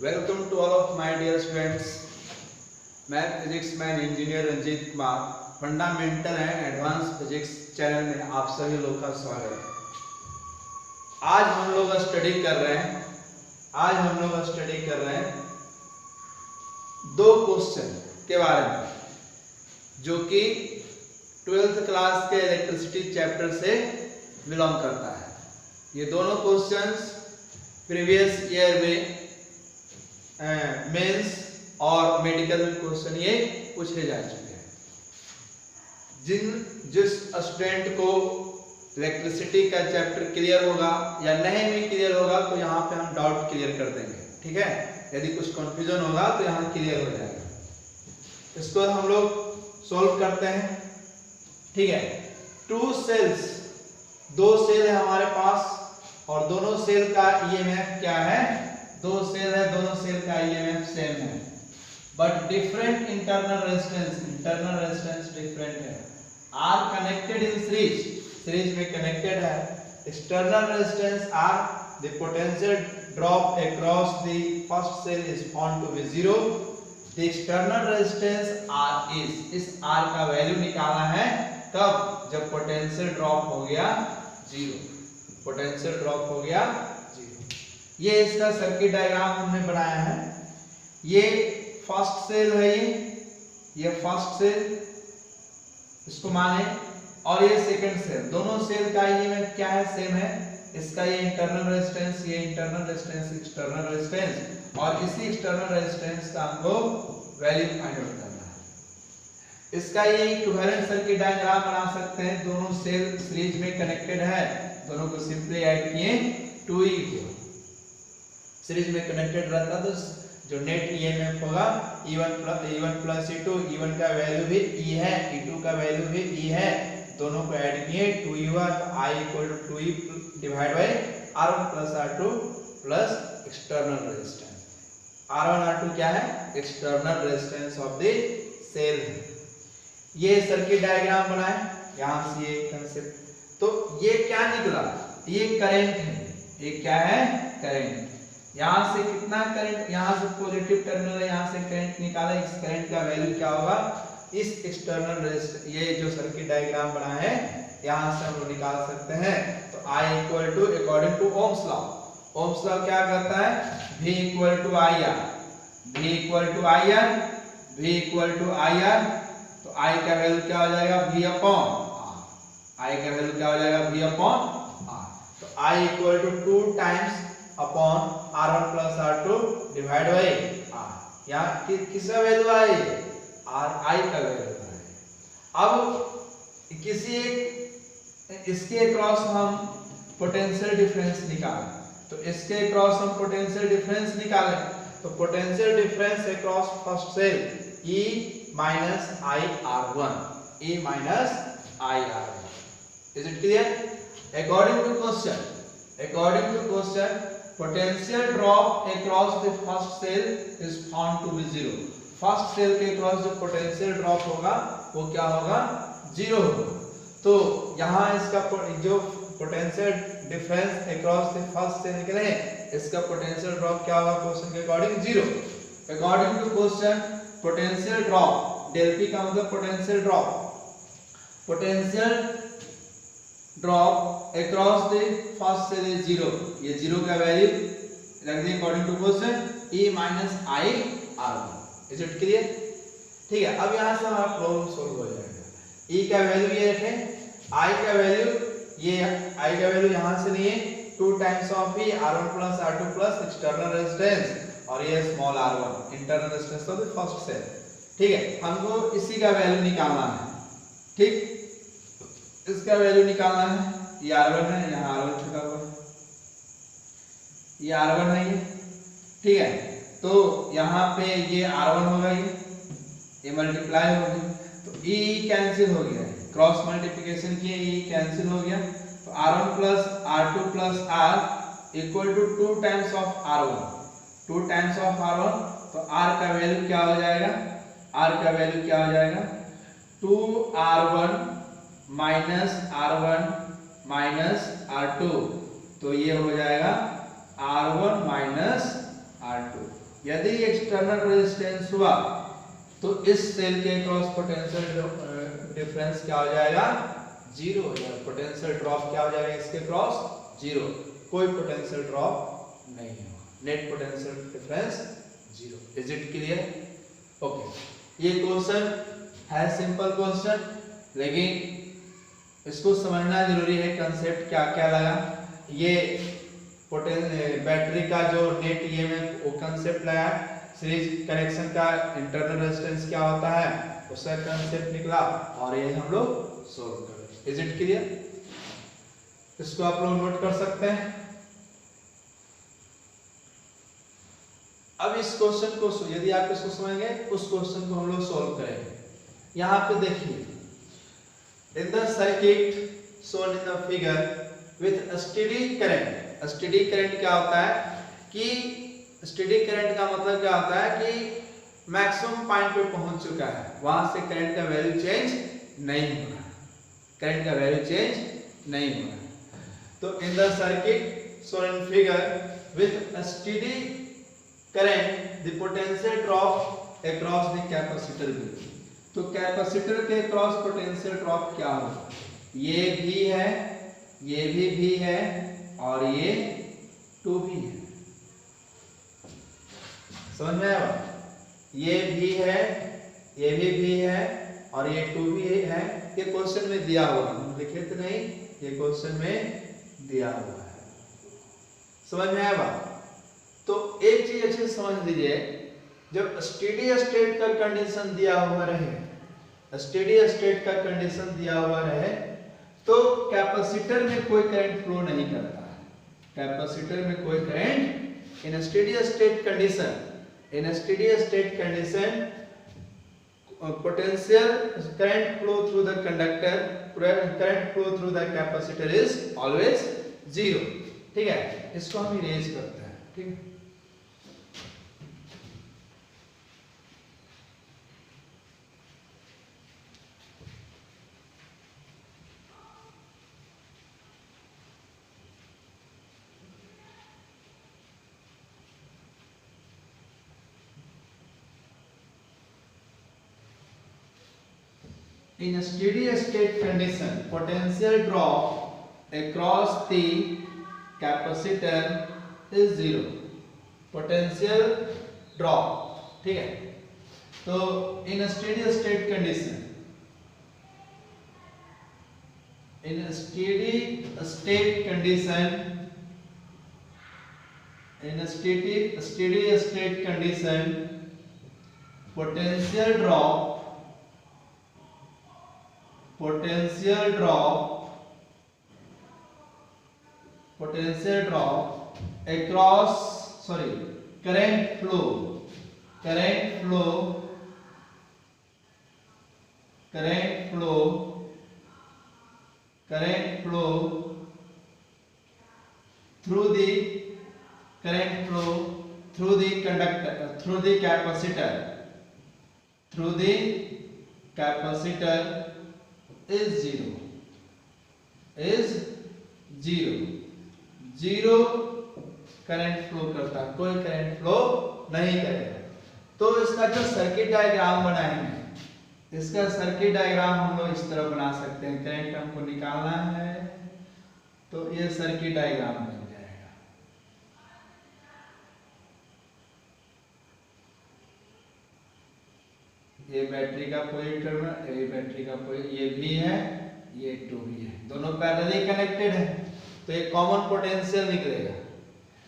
Welcome to all of my dear students. मैं physics man engineer Ranjeet Kumar fundamental and advance physics channel में आप सभी लोग का स्वागत है। आज हम लोग स्टडी कर रहे हैं दो क्वेश्चन के बारे में जो कि 12th क्लास के इलेक्ट्रिसिटी चैप्टर से बिलोंग करता है। ये दोनों क्वेश्चंस प्रीवियस ईयर में मेंस और मेडिकल में क्वेश्चन ये पूछे जा चुके हैं। जिस स्टूडेंट को इलेक्ट्रिसिटी का चैप्टर क्लियर होगा या नहीं भी क्लियर होगा तो यहाँ पे हम डाउट क्लियर कर देंगे, ठीक है। यदि कुछ कंफ्यूजन होगा तो यहाँ क्लियर हो जाएगा। इसको हम लोग सॉल्व करते हैं, ठीक है। टू सेल्स, दो सेल है हमारे पास और दोनों सेल का ईएमएफ क्या है? दो सेल है, दोनों सेल का ईएमएफ सेम है but different internal resistance different है। आर कनेक्टेड इन सीरीज में कनेक्टेड है। External resistance R, the potential drop across the first cell is found to be 0। The external resistance R is, इस R का value निकालना है कब? जब potential drop हो गया 0। पोटेंशियल ड्रॉप हो गया 0। ये इसका सर्किट डायग्राम हमने बनाया है। ये फर्स्ट सेल है, ये फर्स्ट सेल इसको माने, और ये सेकंड सेल। दोनों सेल का ईएमएफ क्या है? सेम है। इसका ये इंटरनल रेजिस्टेंस, ये इंटरनल रेजिस्टेंस, एक्सटर्नल रेजिस्टेंस, और इसी एक्सटर्नल रेजिस्टेंस का हमको वैल्यू फाइंड आउट करना है। इसका ये इक्विवेलेंट सर्किट डायग्राम बना सकते हैं। दोनों सेल सीरीज में कनेक्टेड है, दोनों को सिंपली ऐड किए 2E। सीरीज में कनेक्टेड रहता तो जो नेट ईएमएफ होगा E1 प्लस E2, E1 का वैल्यू भी E है, E2 का वैल्यू भी E है, दोनों को ऐड किए 2E हुआ तो I equal to 2E divide by R1 plus R2 plus external resistance. R1 R2 क्या है? External resistance of the cell. ये सर्किट डायग्राम बनाए यहाँ से ये कंसेप्ट। तो ये क्या निकला? ये करंट है। ये क्या है? करंट। यहाँ से कितना करंट, यहाँ से पॉजिटिव टर्मिनल है, यहाँ से करंट निकाला। इस करंट का वैल्यू क्या होगा? इस एक्सटर्नल रेजिस्टेंस, ये जो सर्किट डायग्राम बना है यहाँ से हम लोग निकाल सकते हैं। तो I equal to according to Ohm's law, Ohm's law क्या कहता है? V equal to IR, V equal to IR, V equal to IR। तो I का वैल्यू क्या हो जाएगा? V upon R। I का वैल्यू क्या हो जाएगा? V upon R। तो I equal to 2 times upon R1 plus R2 divide by R। यहाँ किसका वैल्यू आए? I का वैल्यू आए। अब किसी एक इसके क्रॉस हम पोटेंशियल डिफरेंस निकालें, तो इसके क्रॉस हम पोटेंशियल डिफरेंस निकालें तो potential difference across first cell E minus I R1, E minus I R1। Is it clear? According to question potential drop across the first cell is found to be 0। First cell के cross जो potential drop होगा वो क्या होगा? 0 होगा। तो यहाँ इसका जो potential difference across the first cell निकले हैं, इसका पोटेंशियल ड्रॉप क्या होगा? क्वेश्चन के according 0। According to question potential drop, del P का मतलब potential drop, potential drop across the first cell is 0। ये 0 का वैल्यू रख दिए according to question E minus I R1। Is it clear? ठीक है। अब यहाँ से हमारा प्रॉब्लम सॉल्व हो जाएगा। E का वैल्यू ये रखें, I का वैल्यू ये, I का वैल्यू यहाँ से लिए 2 times of E R1 plus R2 plus external resistance, और ये small R1 internal resistance of the first cell. ठीक है, हमको इसी का वैल्यू निकालना है। ठीक, इसका वैल्यू निकालना है। ये R1 है, यहाँ R1 छुटा हुआ है, ये R1 है ये, ठीक है। तो यहाँ पे ये R1 होगा, ये मल्टीप्लाई हो गया तो E कैंसिल हो गया, क्रॉस मल्टीप्लिकेशन किए E कैंसिल हो गया। तो R1 plus R2 plus R equal to 2 times of R1, 2 times of R1। तो R का वैल्यू क्या हो जाएगा? R का वैल्यू क्या हो जाएगा? 2R1 minus R1 minus R2। तो ये हो जाएगा R1 माइनस R2। यदि एक्सटर्नल रेजिस्टेंस हुआ तो इस सेल के क्रॉस पोटेंशियल डिफरेंस क्या हो जाएगा, जीरो हो जाएगा। पोटेंशियल ड्रॉप क्या हो जाएगा इसके क्रॉस, जीरो, कोई पोटेंशियल ड्रॉप नहीं होगा, net potential difference zero. Is it clear? Okay, ये क्वेश्चन है सिंपल क्वेश्चन, लेकिन इसको समझना जरूरी है कंसेप्ट क्या क्या लगा। ये बैटरी का जो नेट ईएमएफ वो कंसेप्ट लगा, सीरीज कनेक्शन का इंटरनल रेजिस्टेंस क्या होता है उसका कंसेप्ट निकला, और ये हम लोग सोल्व करें। Is it clear? इसको आप लोग नोट कर सकते हैं। अब इस क्वेश्चन को यदि आप इसको समझेंगे उस क्वेश्चन को हम लोग सोल्व करेंगे। यहाँ पे देखिए, in the circuit shown in the figure with steady current. Steady current क्या होता है कि स्टेडी करंट का मतलब क्या होता है कि मैक्सिमम पॉइंट पे पहुंच चुका है, वहां से करंट का वैल्यू चेंज नहीं हो रहा, करंट का वैल्यू चेंज नहीं हो रहा। तो in the circuit shown in figure with steady current the potential drop across the capacitor भी। तो कैपेसिटर के क्रॉस पोटेंशियल ड्रॉप क्या होगा, ये भी है, ये भी है, और ये टू भी है। समझ में आया? ये भी है, ये भी है, और ये टू भी है। ये क्वेश्चन में दिया हुआ, हम लिखे तो नहीं, ये क्वेश्चन में दिया हुआ है। समझ में आया? तो एक चीज अच्छे से समझ लीजिए, जब स्टेडी स्टेट का कंडीशन दिया हुआ रहे, स्टेडी स्टेट का कंडीशन दिया हुआ रहे, तो कैपेसिटर में कोई करंट फ्लो नहीं करता है। कैपेसिटर में कोई current in steady state condition, in steady state condition potential current flow through the conductor, current flow through the capacitor is always zero. ठीक है, इसको हम इरेज करते हैं। ठीक है, in a steady state condition potential drop across the capacitor is zero। potential drop, ठीक है। तो in a steady state condition, in a steady state condition, in a steady state condition potential drop across, sorry, current flow through the conductor, through the capacitor is zero current flow करता है, कोई current flow नहीं करेगा। तो इसका जो circuit diagram बनाएंगे, इसका सर्किट डायग्राम हम लोग इस तरह बना सकते हैं। करंट हमको निकालना है तो ये सर्किट डायग्राम बन जाएगा। ये बैटरी का पॉजिटिव टर्मिनल, ये बैटरी का ये भी है, ये टू भी है, दोनों पैरेलली कनेक्टेड है, तो एक कॉमन पोटेंशियल निकलेगा।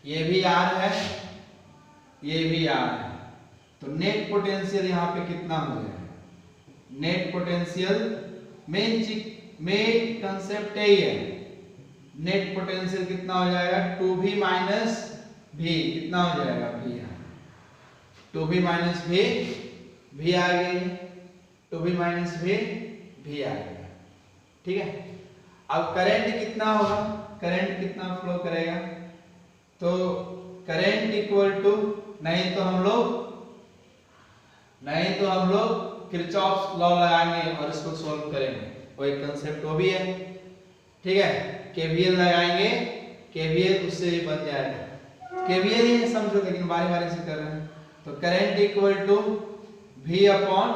ये भी आर है, ये भी आर है, तो नेट पोटेंशियल यहाँ पे कितना हो जाएगा? नेट पोटेंशियल मेन कंसेप्ट यही है। नेट पोटेंशियल कितना हो जाएगा? 2v माइनस v, कितना हो जाएगा? v, 2v माइनस v आ गई, 2v माइनस v आ गया। ठीक है, अब करंट कितना होगा? करंट कितना फ्लो करेगा? तो करंट इक्वल टू, नहीं तो हम लोग किरचॉफ्स लॉ लगाएंगे और इसको सॉल्व करेंगे। वो एक कंसेप्ट वो भी है। ठीक है, केवीएल लगाएंगे, केवीएल उससे भी बन जाएगा। केवीएल ही समझो, लेकिन बारी बारी से कर रहे हैं। तो current equal to V upon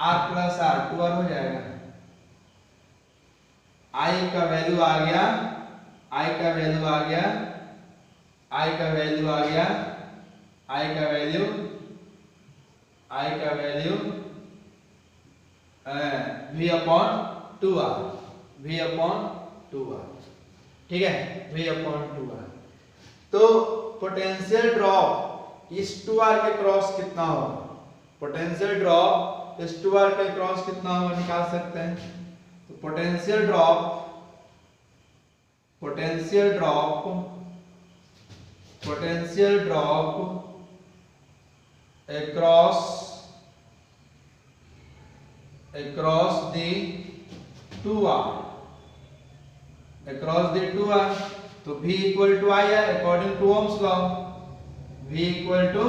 R plus R, 2R हो जाएगा। I का वैल्यू आ गया, I का वैल्यू आ गया, I का वैल्यू आ गया, I का वैल्यू, I का value V upon 2R, V upon 2R, ठीक है, V अपॉन 2R। तो पोटेंशियल ड्रॉप इस 2R के क्रॉस कितना होगा? पोटेंशियल ड्रॉप इस 2R के क्रॉस कितना होगा निकाल सकते हैं। तो potential drop across the 2R, तो V इक्वल टू I है according to Ohm's law, V equal to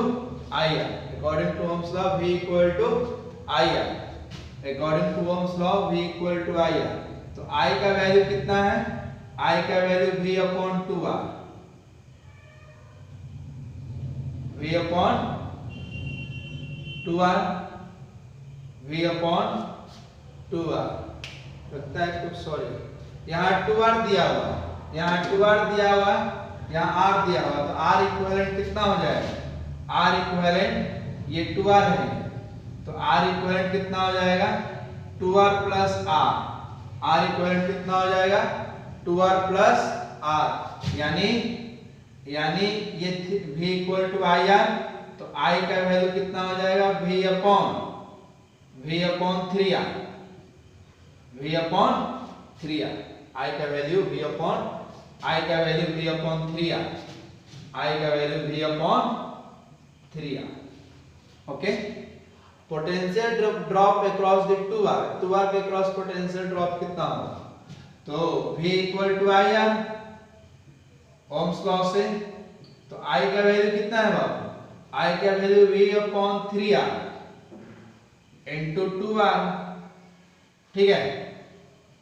I है according to Ohm's law, V equal to I है according to Ohm's law, V equal to I है। तो I का value कितना है? I का value V upon 2R, V upon 2R, V upon 2R। लगता है कुछ, सॉरी, यहाँ 2R दिया हुआ, यहाँ 2R दिया हुआ, यहाँ R दिया हुआ, तो R इक्विवेलेंट कितना हो जाएगा? R इक्विवेलेंट, ये 2R है, तो R इक्विवेलेंट कितना हो जाएगा? 2R plus R। R equivalent कितना हो जाएगा? 2R प्लस R, यानी ये V इक्वल टू IR, तो I का वैल्यू कितना हो जाएगा? V upon 3R, V upon 3R, I का value V upon 3R, okay. Potential drop across the 2R के क्रॉस पोटेंशियल ड्रॉप कितना होगा? तो V equal to IR Ohm's law से, तो I का वैल्यू कितना है बाबू? I का value V upon 3R into 2R, ठीक है।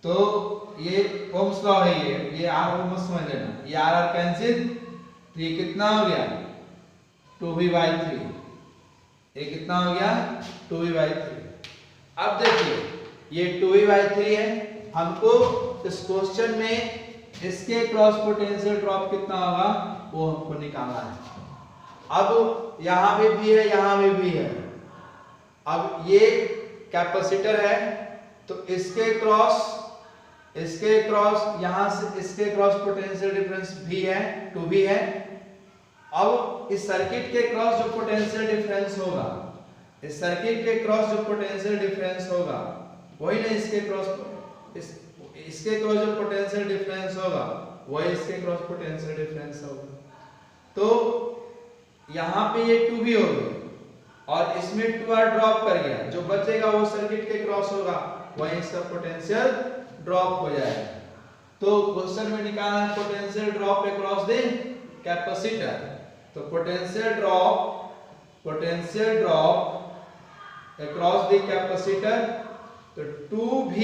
तो ये ओम्स लॉ है, ये R ओम्स समझ लेना, ये R कैंसिल, तो ये कितना हो गया? 2V/3, ये कितना हो गया? 2V/3। अब देखिए ये 2V/3 है, हमको इस क्वेश्चन में इसके क्रॉस पोटेंशियल ड्रॉप कितना होगा वो हमको निकालना है। अब यहाँ पे भी है, यहाँ पे भी है। अब ये कैपेसिटर है, तो इसके क्रॉस यहाँ से इसके क्रॉस पोटेंशियल डिफरेंस भी है, 2V है। अब इस सर्किट के क्रॉस जो पोटेंशियल डिफरेंस होगा, वही ना इसके क्रॉस जो पोटेंशियल डिफरेंस होगा वही इसके क्रॉस पोटेंशियल डिफरेंस होगा। तो यहाँ पे ये 2V हो गया और इसमें 2R ड्रॉप कर गया, जो बचेगा वो सर्किट के क्रॉस होगा, वही इसका पोटेंशियल ड्रॉप हो जाएगा। तो क्वेश्चन में निकालना है potential drop across the capacitor. तो potential drop across the capacitor, तो 2V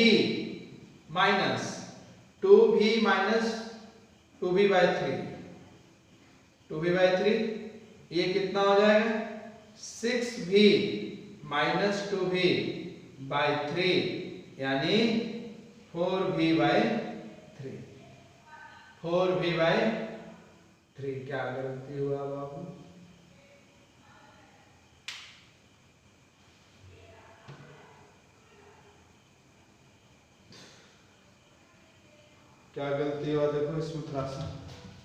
माइनस 2V/3, ये कितना हो जाएगा? 6V माइनस 2V/3, यानी 4V/3। क्या गलती हुआ बाबू? क्या गलती हुआ देखो, इसमें थोड़ा सा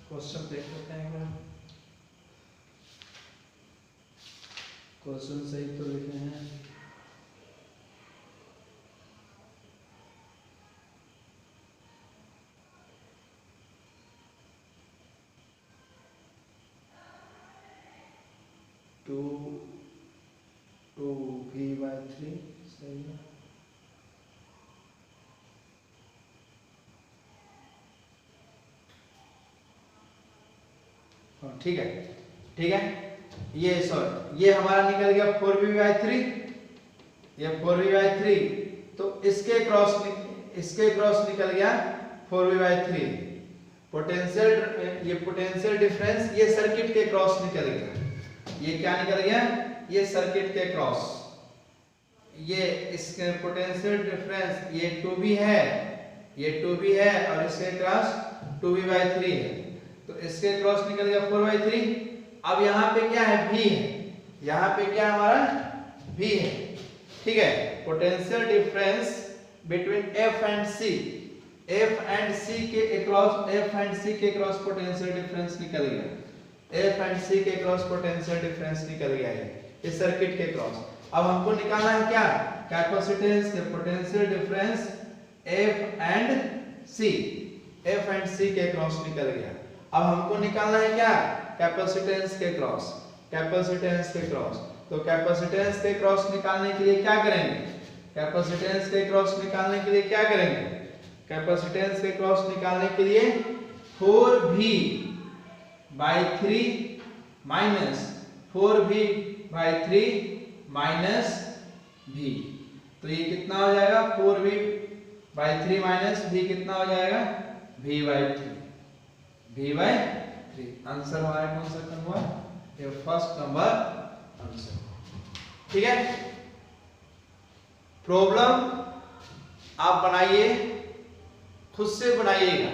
क्वेश्चन देख लेते हैं। क्वेश्चन सही तो लिखे हैं। टू 2V/3 सही है। ठीक है, ये सॉरी, ये हमारा निकल गया 4V/3, ये 4V/3, तो इसके क्रॉस निकल गया 4V/3। पोटेंशियल डिफरेंस ये सर्किट के क्रॉस निकल गया, ये क्या निकल गया, ये सर्किट के क्रॉस, ये इसके पोटेंशियल डिफरेंस ये 2V है, ये 2V है और इसके क्रॉस 2V/3 है, तो इसके क्रॉस निकल गया 4/3। अब यहाँ पे क्या है, V है, यहाँ पे क्या हमारा V है, ठीक है। Potential difference between F and C, F and C के क्रॉस पोटेंशियल डिफरेंस निकल गया, F एंड C के क्रॉस पोटेंशियल डिफरेंस निकल गया है इस सर्किट के क्रॉस। अब हमको निकालना है क्या, कैपेसिटेंस के potential difference F and C के क्रॉस निकल गया। अब हमको निकालना है क्या, कैपेसिटेंस के क्रॉस, तो कैपेसिटेंस के क्रॉस निकालने के लिए क्या करेंगे, कैपेसिटेंस के क्रॉस निकालने के लिए 4V/3 minus 4V/3 minus V, तो ये कितना हो जाएगा, 4V/3 माइनस V कितना हो जाएगा, V/3। आंसर हमारा कौन सा कम हुआ, ये फर्स्ट नंबर आंसर, ठीक है। प्रॉब्लम आप बनाइए, खुद से बनाइएगा,